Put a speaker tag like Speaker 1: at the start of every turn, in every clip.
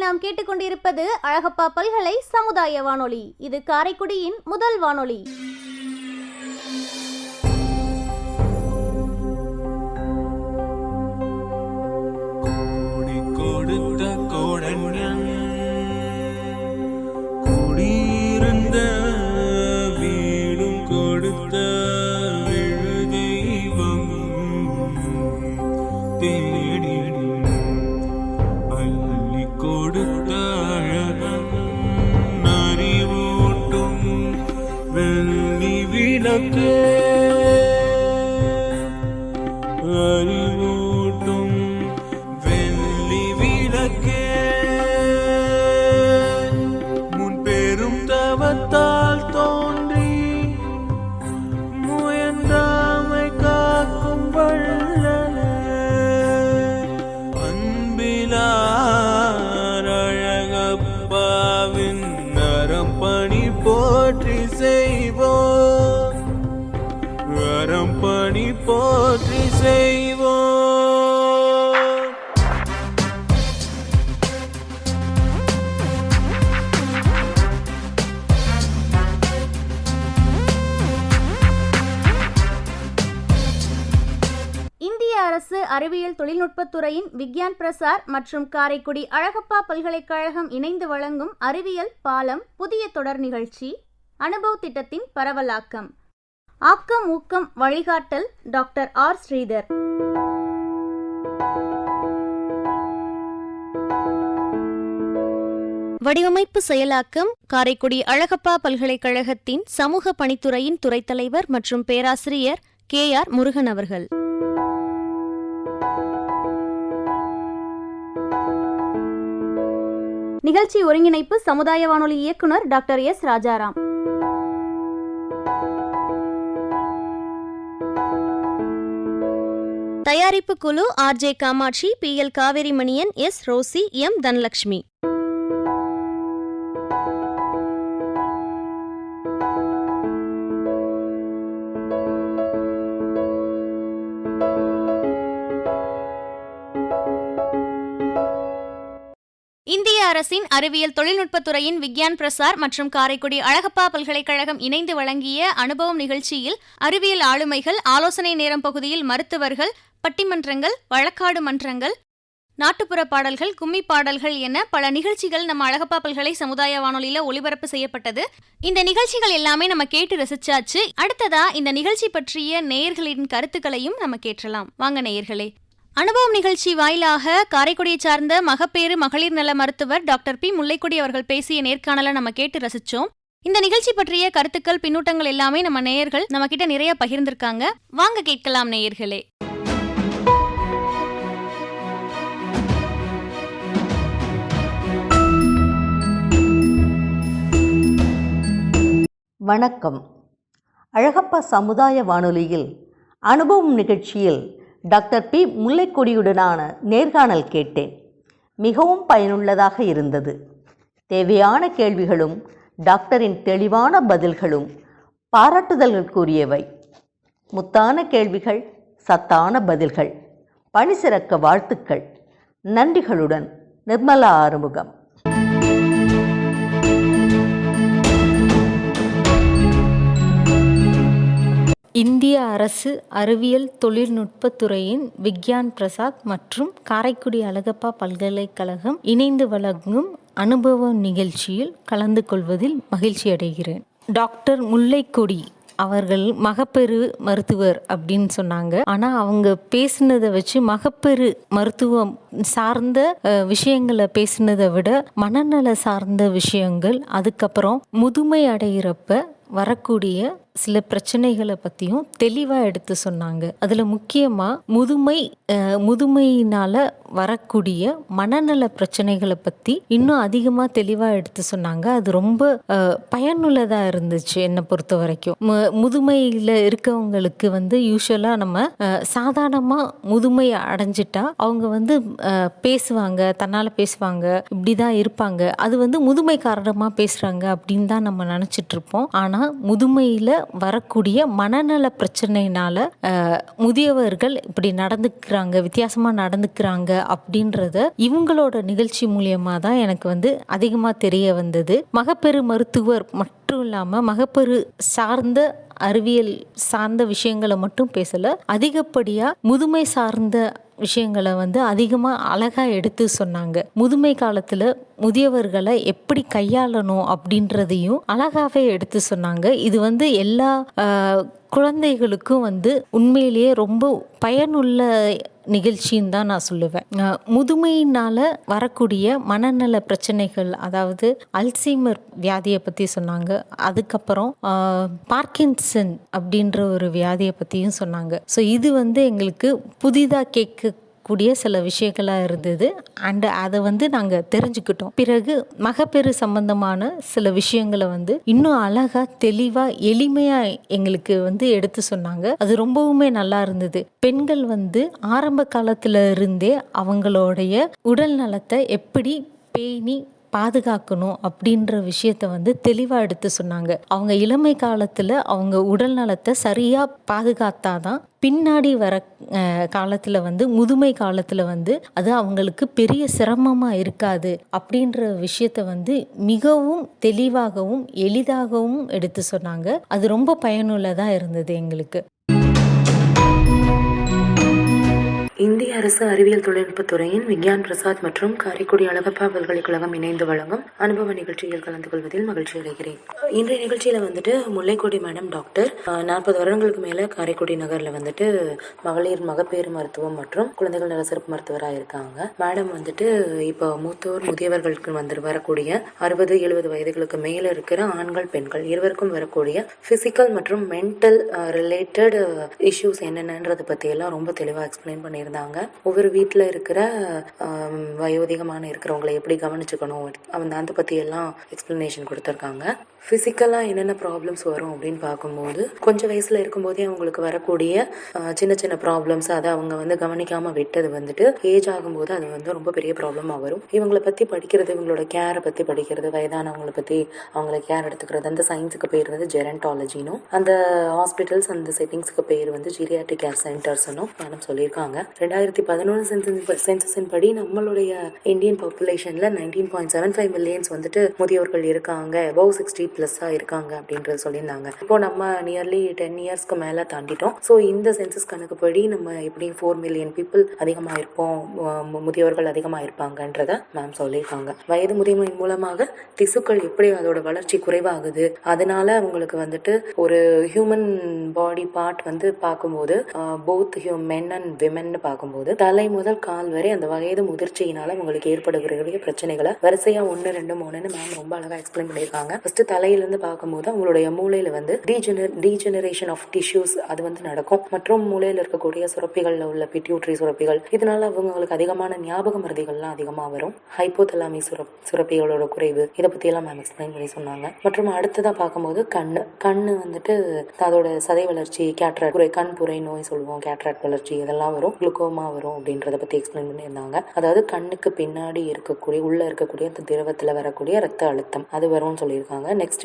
Speaker 1: நாம் கேட்டுக்கொண்டிருப்பது அழகப்பா பல்கலை சமுதாய வானொலி. இது காரைக்குடியின் முதல் வானொலி.
Speaker 2: அறிவூட்டும் வெள்ளி விளக்கே, முன் பெரும் தவத்தால் தோன்றி முயன்றாமை காக்கும் வள்ளலே, அன்பிலார் அழகப்பாவின் நரம் பணி போற்றி செய்வோம், பணி போற்றி செய்வோம்.
Speaker 1: இந்திய அரசு அறிவியல் தொழில்நுட்பத்துறையின் விக்யான் பிரசார் மற்றும் காரைக்குடி அழகப்பா பல்கலைக்கழகம் இணைந்து வழங்கும் அறிவியல் பாலம் புதிய தொடர் நிகழ்ச்சி அனுபவ திட்டத்தின் பரவலாக்கம். ஆக்கம் ஊக்கம் வழிகாட்டல் டாக்டர் ஆர். ஸ்ரீதர். வடிவமைப்பு செயலாக்கம் காரைக்குடி அழகப்பா பல்கலைக்கழகத்தின் சமூக பணித்துறையின் துறைத் தலைவர் மற்றும் பேராசிரியர் KR முருகன் அவர்கள். நிகழ்ச்சி ஒருங்கிணைப்பு சமுதாய வானொலி இயக்குனர் டாக்டர் S. ராஜாராம். தயாரிப்பு குழு RJ Kamakshi, PL Kaverimaniyan, S. Rosy, M. Dhanalakshmi. இந்திய அரசின் அறிவியல் தொழில்நுட்பத்துறையின் விக்யான் பிரசார் மற்றும் காரைக்குடி அழகப்பா பல்கலைக்கழகம் இணைந்து வழங்கிய அனுபவம் நிகழ்ச்சியில் அறிவியல் ஆளுமைகள், ஆலோசனை நேரம் பகுதியில் மருத்துவர்கள், பட்டிமன்றங்கள், வழக்காடு மன்றங்கள், நாட்டுப்புற பாடல்கள், கும்மி பாடல்கள் என பல நிகழ்ச்சிகள் நம்ம அழகப்பா பல்கலை சமுதாய வானொலியில ஒளிபரப்பு செய்யப்பட்டது. இந்த நிகழ்ச்சிகள் எல்லாமே நம்ம கேட்டு ரசிச்சாச்சு. அடுத்ததா இந்த நிகழ்ச்சி பற்றிய நேயர்களின் கருத்துக்களையும் நம்ம கேட்கலாம். வாங்க நேயர்களே. அனுபவம் நிகழ்ச்சி வாயிலாக காரைக்குடியை சார்ந்த மகப்பேறு மகளிர் நல மருத்துவர் டாக்டர் P. முல்லைக்கொடி அவர்கள் பேசிய நேர்காணலை நம்ம கேட்டு ரசிச்சோம். இந்த நிகழ்ச்சி பற்றிய கருத்துக்கள், பின்னூட்டங்கள் எல்லாமே நம்ம நேயர்கள் நம்ம கிட்ட நிறைய பகிர்ந்திருக்காங்க. வாங்க கேட்கலாம் நேயர்களே.
Speaker 3: வணக்கம். அழகப்பா சமுதாய வானொலியில் அனுபவம் நிகழ்ச்சியில் டாக்டர் P. முல்லைக்கொடியுடனான நேர்காணல் கேட்டேன். மிகவும் பயனுள்ளதாக இருந்தது. தேவையான கேள்விகளும் டாக்டரின் தெளிவான பதில்களும் பாராட்டுதல்களுக்குரியவை. முத்தான கேள்விகள், சத்தான பதில்கள். பணி சிறக்க வாழ்த்துக்கள். நன்றிகளுடன் நிர்மலா ஆறுமுகம்.
Speaker 4: இந்திய அரசு அறிவியல் தொழில்நுட்பத்துறையின் விக்யான் பிரசாத் மற்றும் காரைக்குடி அழகப்பா பல்கலைக்கழகம் இணைந்து வழங்கும் அனுபவ நிகழ்ச்சியில் கலந்து கொள்வதில் மகிழ்ச்சி அடைகிறேன். டாக்டர் முல்லைக்கொடி அவர்கள் மகப்பேறு மருத்துவர் அப்படின்னு சொன்னாங்க. ஆனால் அவங்க பேசினதை வச்சு மகப்பேறு மருத்துவம் சார்ந்த விஷயங்களை பேசினதை விட மனநல சார்ந்த விஷயங்கள், அதுக்கப்புறம் முதுமை அடைகிறப்ப வரக்கூடிய சில பிரச்சனைகளை பற்றியும் தெளிவாக எடுத்து சொன்னாங்க. அதில் முக்கியமாக முதுமையினால் வரக்கூடிய மனநல பிரச்சனைகளை பற்றி இன்னும் அதிகமாக தெளிவாக எடுத்து சொன்னாங்க. அது ரொம்ப பயனுள்ளதாக இருந்துச்சு என்னை பொறுத்த வரைக்கும். முதுமையில் இருக்கவங்களுக்கு யூஸ்வலாக நம்ம சாதாரணமாக முதுமை அடைஞ்சிட்டா அவங்க பேசுவாங்க, தன்னால் பேசுவாங்க, இப்படி தான் இருப்பாங்க. அது முதுமை காரணமாக பேசுகிறாங்க அப்படின்னு தான் நம்ம நினச்சிட்டு இருப்போம். ஆனால் முதுமையில் வரக்கூடிய மனநல பிரச்சனையினால முதியவர்கள் இப்படி நடந்துக்கிறாங்க, வித்தியாசமாக நடந்துக்கிறாங்க அப்படின்றத இவங்களோட நிகழ்ச்சி மூலியமாக தான் எனக்கு அதிகமாக தெரிய வந்தது. மகப்பேறு மருத்துவர் மட்டும் இல்லாமல் மகப்பேறு சார்ந்த அறிவியல் சார்ந்த விஷயங்களை மட்டும் பேசலை, அதிகப்படியாக முதுமை சார்ந்த விஷயங்களை அதிகமாக அழகாக எடுத்து சொன்னாங்க. முதுமை காலத்தில் முதியவர்களை எப்படி கையாளணும் அப்படின்றதையும் அழகாகவே எடுத்து சொன்னாங்க. இது எல்லா குழந்தைகளுக்கும் உண்மையிலேயே ரொம்ப பயனுள்ள நிகழ்ச்சின்னு தான் நான் சொல்லுவேன். முதுமையினால் வரக்கூடிய மனநல பிரச்சனைகள், அதாவது அல்சைமர் வியாதியை பற்றி சொன்னாங்க. அதுக்கப்புறம் பார்க்கின்சன் அப்படின்ற ஒரு வியாதியை பற்றியும் சொன்னாங்க. ஸோ இது எங்களுக்கு புதிதாக கேட்கக்கூடிய சில விஷயங்களாக இருந்தது. அண்ட் அதை நாங்கள் தெரிஞ்சுக்கிட்டோம். பிறகு மகப்பேறு சம்பந்தமான சில விஷயங்களை இன்னும் அழகாக தெளிவாக எளிமையாக எங்களுக்கு எடுத்து சொன்னாங்க. அது ரொம்பவுமே நல்லா இருந்தது. பெண்கள் ஆரம்ப காலத்துல இருந்தே அவங்களுடைய உடல் நலத்தை எப்படி பேணி பாதுகாக்கணும் அப்படின்ற விஷயத்த தெளிவாக எடுத்து சொன்னாங்க. அவங்க இளமை காலத்தில் அவங்க உடல் நலத்தை சரியாக பாதுகாத்தாதான் பின்னாடி வர காலத்தில் முதுமை காலத்தில் அது அவங்களுக்கு பெரிய சிரமமாக இருக்காது அப்படின்ற விஷயத்த மிகவும் தெளிவாகவும் எளிதாகவும் எடுத்து சொன்னாங்க. அது ரொம்ப பயனுள்ளதாக இருந்தது எங்களுக்கு.
Speaker 5: இந்திய அரசு அறிவியல் தொழில்நுட்பத்துறையின் விக்யான் பிரசாத் மற்றும் காரைக்குடி அழகப்பா பல்கலைக்கழகம் இணைந்து வழங்கும் அனுபவ நிகழ்ச்சியில் கலந்து கொள்வதில் மகிழ்ச்சி அடைகிறேன். இன்றைய நிகழ்ச்சியில முல்லைக்கொடி மேடம் டாக்டர் 40 வருடங்களுக்கு மேல காரைக்குடி நகர்ல மகளிர் மகப்பேறு மருத்துவம் மற்றும் குழந்தைகள் நல சிறப்பு மருத்துவராக இருக்காங்க. மேடம் இப்போ மூத்தோர் முதியவர்களுக்கு வரக்கூடிய 60-70 வயதுகளுக்கு மேல இருக்கிற ஆண்கள் பெண்கள் இருவருக்கும் வரக்கூடிய பிசிக்கல் மற்றும் மென்டல் ரிலேட்டட் இஷ்யூஸ் என்னென்னன்றதை பத்தி எல்லாம் ரொம்ப தெளிவா எக்ஸ்பிளைன் பண்ணியிருந்தாங்க. ஒவ்வொரு வீட்டுல இருக்கிற வயோதிகமான இருக்கிறவங்களை எப்படி கவனிச்சுக்கணும் அதை பத்தி எல்லாம் எக்ஸ்பிளனேஷன் கொடுத்திருக்காங்க. பிசிக்கலா என்னென்ன ப்ராப்ளம்ஸ் வரும் அப்படின்னு பார்க்கும்போது கொஞ்சம் வயசுல இருக்கும்போதே அவங்களுக்கு வரக்கூடிய சின்ன சின்ன ப்ராப்ளம்ஸ் அதை அவங்க கவனிக்காம விட்டது ஏஜ் ஆகும்போது அது ரொம்ப பெரிய ப்ராப்ளமா வரும். இவங்களை பத்தி படிக்கிறது, இவங்களோட கேரை பத்தி படிக்கிறது, வயதானவங்களை பத்தி அவங்களை கேர் எடுத்துக்கிறது, அந்த சயின்ஸுக்கு பேர் ஜெரண்டாலஜினும், அந்த ஹாஸ்பிட்டல்ஸ் அந்த செட்டிங்ஸ்க்கு பேர் ஜீரியாட்ரிக் கேர் சென்டர்ஸ்னும் மேடம் சொல்லியிருக்காங்க. 2011 சென்சஸின் படி நம்மளுடைய இந்தியன் பாப்புலேஷன்ல 19.75 மில்லியன்ஸ் முதியோர்கள் இருக்காங்க, above 60+ இருக்காங்க அப்படின்றது சொல்லியிருந்தாங்க. இப்போ நம்ம நியர்லி 10 இயர்ஸ்க்கு மேல தாண்டிட்டோம். ஸோ இந்த சென்சஸ் கணக்குப்படி நம்ம எப்படி 4 மில்லியன் பீப்புள் அதிகமா இருப்போம், முதியோர்கள் அதிகமா இருப்பாங்கன்றத மேம் சொல்லியிருக்காங்க. வயது முதிர்மை மூலமாக திசுக்கள் எப்படி அதோட வளர்ச்சி குறைவாகுது, அதனால அவங்களுக்கு ஒரு ஹியூமன் பாடி பார்ட் பார்க்கும்போது போத் மென் அண்ட் விமென் பார்க்கும்போது தலை முதல் கால் வரை அந்த வயது முதிர்ச்சியினால உங்களுக்கு ஏற்படுகிற பிரச்சனைகளை வரிசையா 1, 2, 3 மேம் ரொம்ப அழகா எக்ஸ்பிளைன் பண்ணியிருக்காங்க. ஃபர்ஸ்ட் தலையிலிருந்து பார்க்கும்போது அவங்களுடைய மூளையில டீஜெனரேஷன் ஆஃப் டிஷ்யூஸ் அது நடக்கும். மற்றும் மூளையில இருக்கக்கூடிய சுரப்பிகள்ல உள்ள பிட்யூட்டரி சுரப்பிகள், இதனால அவங்களுக்கு அதிகமான ஞாபக மருதிகள்லாம் அதிகமா வரும். ஹைப்போதலாமி சுரப்பிகளோட குறைவு, இதை பத்தி எல்லாம் மேம் எக்ஸ்பிளைன் பண்ணி சொன்னாங்க. மற்றும் அடுத்ததா பார்க்கும்போது கண்ணு அதோட சதை வளர்ச்சி, கேட்ராக்ட் கண் புரை நோய் சொல்லுவோம், கேட்ராக்ட் வளர்ச்சி இதெல்லாம் வரும், குளுக்கோமா வரும் அப்படின்றத பத்தி எக்ஸ்பிளைன் பண்ணியிருந்தாங்க. அதாவது கண்ணுக்கு பின்னாடி இருக்கக்கூடிய உள்ள இருக்கக்கூடிய அந்த திரவத்துல வரக்கூடிய ரத்த அழுத்தம் அது வரும்னு சொல்லியிருக்காங்க. நெக்ஸ்ட்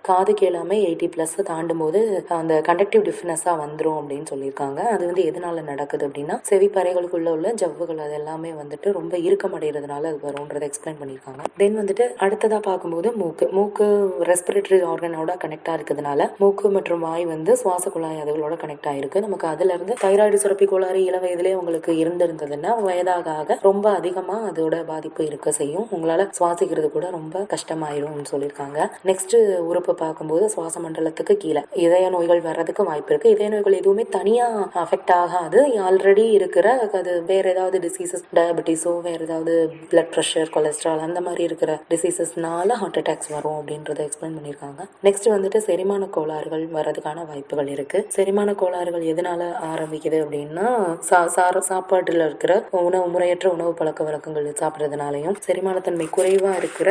Speaker 5: காது கேளாமை 80+ தாண்டும் போது அந்த கண்டக்டிவ் டிஃப்னஸா வந்துரும் அப்படின்னு சொல்லியிருக்காங்க. அது எதனால நடக்குது அப்படின்னா செவிப்பறைகளுக்குள்ள உள்ள ஜவ்வுகள் அது எல்லாமே ரொம்ப இறுக்கம் அடைகிறதுனால அது வரும்ன்றதை எக்ஸ்பிளைன் பண்ணியிருக்காங்க. தென் அடுத்ததா பார்க்கும்போது மூக்கு ரெஸ்பிரேட்டரி ஆர்கனோட கனெக்டா இருக்கிறதுனால மூக்கு மற்றும் வாய் சுவாச குழாய் அதுகளோட கனெக்ட் ஆயிருக்கு. நமக்கு அதுல இருந்து தைராய்டு சுரப்பி கோளாறு இள வயதிலே உங்களுக்கு இருந்திருந்ததுன்னா வயதாக ரொம்ப அதிகமா அதோட பாதிப்பு இருக்க செய்யும். உங்களால சுவாசிக்கிறது கூட ரொம்ப கஷ்டமாயிரும் சொல்லியிருக்காங்க. நெக்ஸ்ட் உறுப்பு பார்க்கும்போது சுவாச மண்டலத்துக்கு கீழே இதய நோய்கள் வர்றதுக்கு வாய்ப்பு இருக்கு. இதய நோய்கள் எதுவுமே தனியா அஃபெக்ட் ஆகாது. ஆல்ரெடி இருக்கிற அது வேற ஏதாவது டிசீசஸ், டயபெட்டிஸோ வேற ஏதாவது பிளட் ப்ரெஷர், கொலஸ்ட்ரால் அந்த மாதிரி இருக்கிற டிசீசஸ்னால ஹார்ட் அட்டாக்ஸ் வரும் அப்படின்றத எக்ஸ்பிளைன் பண்ணியிருக்காங்க. நெக்ஸ்ட் செரிமான கோளாறுகள் வர்றதுக்கான வாய்ப்புகள் இருக்கு. செரிமான கோளாறுகள் எதனால ஆரம்பிக்குது அப்படின்னா சாப்பாட்டுல இருக்கிற முறையற்ற உணவு பழக்க வழக்கங்கள் சாப்பிட்றதுனாலையும், செரிமானத்தன்மை குறைவா இருக்கிற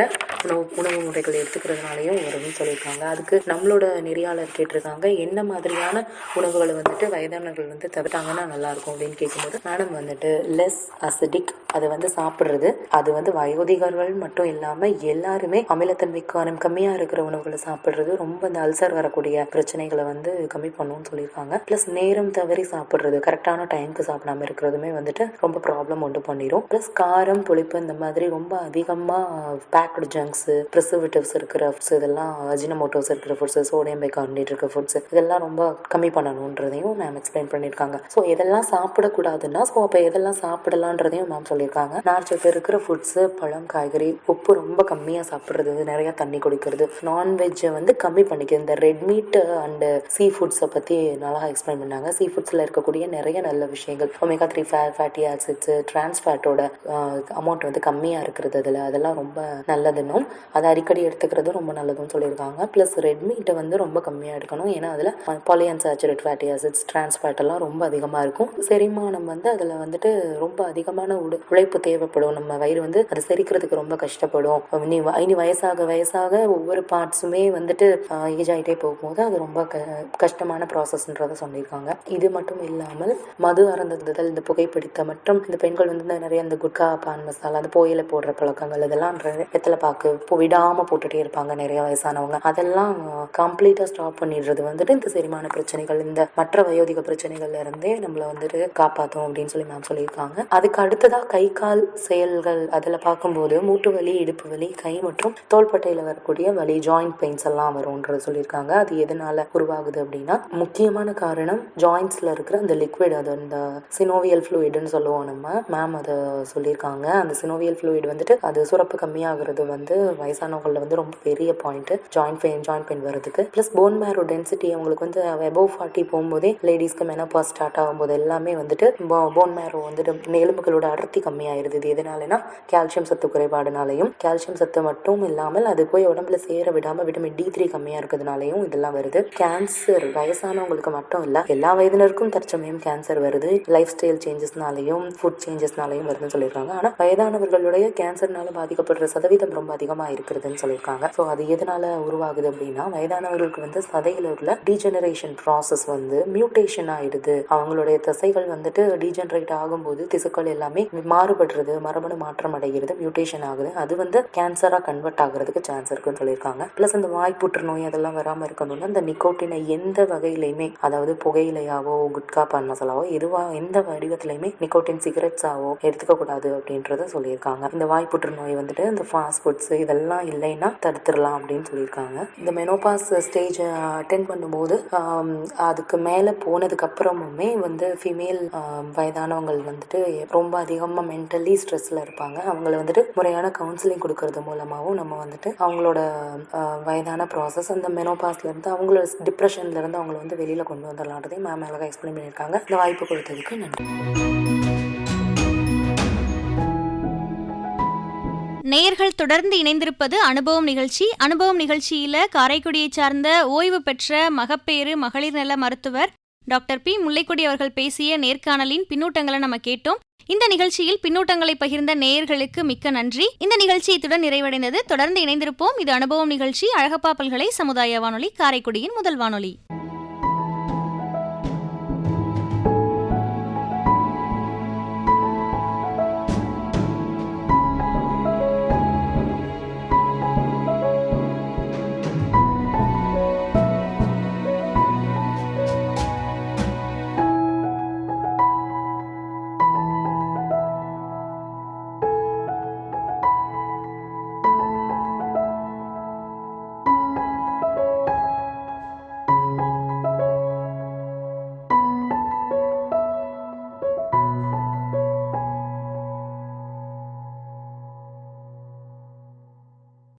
Speaker 5: உணவு முறைகள் எடுத்துக்கிறதுனாலையும் வரும்னு சொல்லியிருக்காங்க. அதுக்கு நம்மளோட நெறியாளர் கேட்டிருக்காங்க, என்ன மாதிரியான உணவுகளை வந்துட்டு வயதானவர்கள் வந்து தவிர்த்தாங்கன்னா நல்லா இருக்கும் அப்படின்னு கேட்கும்போது, மேடம் வந்துட்டு லெஸ் அசிடிக், அதை வந்து சாப்பிட்றது, அது வந்து வயோதிகர்கள் மட்டும் இல்லாம எல்லாருமே அமிலத்தன்மை கம்மியா இருக்கிற உணவுகளை சாப்பிட்றது ரொம்ப இந்த அல்சர் வரக்கூடிய பிரச்சனைகளை வந்து கம்மி பண்ணும்னு சொல்லியிருக்காங்க. பிளஸ் நேரம் தவறி சாப்பிட்றது, கரெக்டான டைமுக்கு சாப்பிடாம இருக்கிறதுமே வந்துட்டு ரொம்ப ப்ராப்ளம் உண்டு பண்ணிடும். பிளஸ் காரம், புளிப்பு இந்த மாதிரி ரொம்ப அதிகமா பேக்டு ஜங்க்ஸ், ப்ரிசர்வேட்டிவ்ஸ் இருக்கிற ஃபுட்ஸ், இதெல்லாம் அஜினமோட்டோஸ் இருக்கிற ஃபுட்ஸ், சோடியம் பைகார்பனேட் இருக்கிற ஃபுட்ஸ், இதெல்லாம் ரொம்ப கம்மி பண்ணணுன்றதையும் மேம் எக்ஸ்பிளைன் பண்ணியிருக்காங்க. ஸோ இதெல்லாம் சாப்பிடக்கூடாதுன்னா அப்போ எதெல்லாம் சாப்பிடலான்றதையும் மேம் சொல்லியிருக்காங்க. நார்ச்சத்து இருக்கிற ஃபுட்ஸ், பழம், காய்கறி, உப்பு ரொம்ப கம்மியாக சாப்பிட்றது, நிறைய தண்ணி குடிக்கிறது, நான்வெஜ்ஜை வந்து கம்மி பண்ணிக்கிறது. இந்த ரெட் மீட் அண்ட் சீ ஃபுட்ஸை பற்றி நல்லா எக்ஸ்பிளைன் பண்ணாங்க. சீ ஃபுட்ஸில் இருக்கக்கூடிய நிறைய நல்ல விஷயங்கள், ஒமேகா 3 ஃபேட்டி ஆசிட்ஸ், டிரான்ஸ் ஃபேட்டோட அமௌண்ட் வந்து கம்மியாக இருக்கிறது அதெல்லாம் ரொம்ப நல்லதுன்னும், அதை அடிக்கடி எடுத்துக்கிறது ரொம்ப நல்லதுன்னு சொல்லியிருக்காங்க. ப்ளஸ் ரெட் மீட்டை வந்து ரொம்ப கம்மியாக எடுக்கணும், ஏன்னா அதில் பாலிஅன்சாச்சுரேட் ஃபேட்டி ஆசிட்ஸ், டிரான்ஸ் ஃபேட் எல்லாம் ரொம்ப அதிகமாக இருக்கும். செரிமானம் வந்து அதில் வந்துட்டு ரொம்ப அதிகமான உழைப்பு தேவைப்படும். நம்ம வயிறு வந்து அதை செரிக்கிறதுக்கு ரொம்ப கஷ்டப்படும். இனி வயசாக ஒவ்வொரு பார்ட்ஸுமே வந்துட்டு ஏஜ் ஆகிட்டே போகும்போது அது ரொம்ப கஷ்டமான ப்ராசஸ்ன்றதை சொல்லியிருக்காங்க. இது மட்டும் இல்லாமல் மது அருந்துதல், இந்த புகைப்பிடித்த மற்றும் இந்த பெண்கள் வந்து நிறைய இந்த குட்கா, பான் மசாலா, அந்த புகையில போடுற பழக்கங்கள், இதெல்லாம் வெத்தலை பாக்கு விடாம போட்டுட்டே இருப்பாங்க நிறைய வயசானவங்க. அதெல்லாம் கம்ப்ளீட்டா ஸ்டாப் பண்ணிடுறது வந்துட்டு இந்த செரிமான பிரச்சனைகள், இந்த மற்ற வயோதிக பிரச்சனைகள்ல இருந்தே நம்மளை வந்துட்டு காப்பாற்றும் அப்படின்னு சொல்லி மேம் சொல்லியிருக்காங்க. அதுக்கு அடுத்ததா கை கால் செயல்கள், அதில் பார்க்கும்போது மூட்டு வலி, இடுப்பு வலி, கை மற்றும் தோள்பட்டையில் வரக்கூடிய வலி, ஜாயிண்ட் பெயின்ஸ் எல்லாம் வரும்ன்றது சொல்லியிருக்காங்க. அது எதனால உருவாகுது அப்படின்னா, முக்கியமான காரணம் ஜாயிண்ட்ஸ்ல இருக்கிற அந்த லிக்விட், அது அந்த சினோவியல் ஃப்ளூயிட்னு சொல்லுவோம் நம்ம. மேம் அதை சொல்லியிருக்காங்க. அந்த சினோவியல் ஃப்ளூயிட் வந்துட்டு அது சுரப்பு கம்மியாகிறது வந்து வயசானவங்களில் வந்து ரொம்ப பெரிய பாயிண்ட், ஜாயிண்ட் பெயின் வரதுக்கு. ப்ளஸ் போன் மேரோ டென்சிட்டி, அவங்களுக்கு வந்து அபோவ் 40 போகும்போதே, லேடிஸ்க்கு மெனோபாஸ் ஸ்டார்ட் ஆகும்போது எல்லாமே வந்துட்டு போன் மேரோ வந்துட்டு எலும்புகளோட அடர்த்தி கம்மியாயிருது. இது எதனாலனா கால்சியம் சத்து குறைபாடுனாலையும், கால்சியம் சத்து மட்டும் இல்லாமல் அது போய் உடம்புல சேர விடாம விட்டமின் D3 கம்மியா இருக்கிறதுனாலையும் இதெல்லாம் வருது. கேன்சர் வயசானவங்களுக்கு மட்டும் இல்ல, எல்லா வயதினருக்கும் தற்சமயம் கேன்சர் வருது. லைஃப் ஸ்டைல் சேஞ்சஸ்னாலையும், ஃபுட் சேஞ்சஸ்னாலையும் வருதுன்னு சொல்லியிருக்காங்க. ஆனா வயதானவர்களுடைய கேன்சர்னால பாதிக்கப்படுற சதவீதம் ரொம்ப அதிகமா இருக்கிறதுன்னு சொல்லியிருக்காங்க. ஸோ அது எதனால உருவாகுது அப்படின்னா, வயதானவர்களுக்கு வந்து சதையில உள்ள டீஜெனரேஷன் ப்ராசஸ் வந்து மியூட்டேஷன் ஆயிடுது. அவங்களுடைய தசைகள் வந்துட்டு டீஜெனரேட் ஆகும்போது திசுக்கள் எல்லாமே மாறுபடுறது, மரபணு மாற்றம் அடைகிறது, மியூட்டேஷன் ஆகுது. அது வந்து கேன்சரா கன்வெர்ட் ஆகுறதுக்கு சான்ஸ் இருக்குன்னு சொல்லியிருக்காங்க. பிளஸ் அந்த வாய் புற்றுநோய் அதெல்லாம் வராம இருக்கணும்னா அந்த நிக்கோட்டினை எந்த வகையிலையுமே, அதாவது புகையிலையாவோ, குட்கா, பான் மசாலாவோ, எந்த வடிவத்திலையுமே நிக்கோட்டின் சிகரெட்ஸாவோ எடுத்துக்க கூடாது அப்படின்றத சொல்லியிருக்காங்க. இந்த வாய் புற்றுநோய் வந்துட்டு இந்த ஃபாஸ்ட் ஃபுட்ஸ் இதெல்லாம் இல்லைன்னா தடுத்துடலாம் அப்படின்னு சொல்லியிருக்காங்க. இந்த மெனோபாஸ் ஸ்டேஜ் அட்டென்ட் பண்ணும்போது அதுக்கு மேலே போனதுக்கு அப்புறமுமே வந்து ஃபீமேல் வயதானவங்க வந்துட்டு ரொம்ப அதிகமாக மென்டலி ஸ்ட்ரெஸ்ல இருப்பாங்க. அவங்கள வந்துட்டு முறையான கவுன்சிலிங் கொடுக்கறது மூலமாகவும் நம்ம வந்துட்டு அவங்களோட வயதான ப்ராசஸ், அந்த மெனோபாஸ்ல இருந்து அவங்களோட டிப்ரெஷன்ல இருந்து அவங்களை வந்து வெளியில கொண்டு வந்துடலான்றதையும் மேம் அழகாக எக்ஸ்பிளைன் பண்ணியிருக்காங்க. இந்த வாய்ப்பு கொடுத்ததுக்கு நன்றி.
Speaker 1: நேயர்கள் தொடர்ந்து இணைந்திருப்பது அனுபவம் நிகழ்ச்சி. அனுபவம் நிகழ்ச்சியில காரைக்குடியை சார்ந்த ஓய்வு பெற்ற மகப்பேறு மகளிர் நல மருத்துவர் டாக்டர் பி முல்லைக்கொடி அவர்கள் பேசிய நேர்காணலின் பின்னூட்டங்களை நம்ம கேட்டோம். இந்த நிகழ்ச்சியில் பின்னூட்டங்களை பகிர்ந்த நேயர்களுக்கு மிக்க நன்றி. இந்த நிகழ்ச்சி இத்துடன் நிறைவடைந்தது. தொடர்ந்து இணைந்திருப்போம். இது அனுபவம் நிகழ்ச்சி, அழகப்பா பல்கலை சமுதாய வானொலி, காரைக்குடியின் முதல் வானொலி.